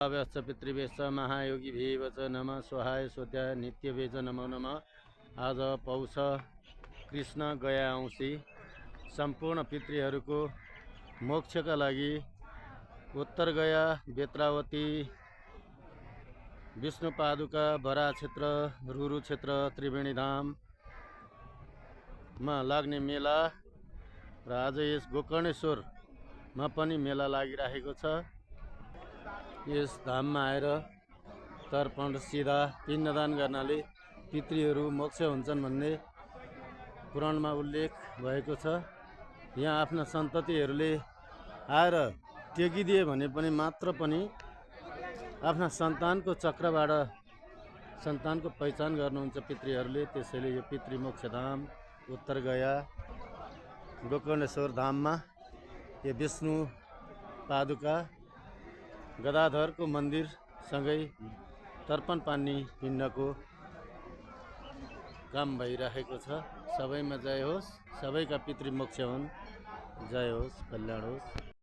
अव्यश्च पितृभ्यश्च महायोगिभ्येव च नमः स्वाहाय स्वत्याय नित्यभ्ये च नमो नमः। आज पौष कृष्ण गया औँसी सम्पूर्ण पितृहरूको मोक्षका लागि उत्तर गया बेत्रावती विष्णु पादुका बरा क्षेत्र रुरु क्षेत्र त्रिवेणी धाममा लाग्ने मेला र आज यस गोकर्णेश्वरमा पनि मेला लागिरहेको छ। यस धाममा आएर तर्पण सिधा पिण्डदान गर्नाले पितृहरू मोक्ष हुन्छन् भन्ने पुराणमा उल्लेख भएको छ। यहाँ आफ्ना सन्ततिहरूले आएर टेकिदिए भने पनि मात्र पनि आफ्ना सन्तानको चक्रबाट सन्तानको पहिचान गर्नुहुन्छ पितृहरूले। त्यसैले यो पितृमोक्ष धाम उत्तर गया गोकर्णेश्वर धाममा यो विष्णु पादुका गदाधरको मन्दिरसँगै तर्पण पानी पिण्डको काम भइरहेको छ। सबैमा जय होस्, सबैका पितृ मोक्ष हुन्। जय होस्, कल्याण होस्।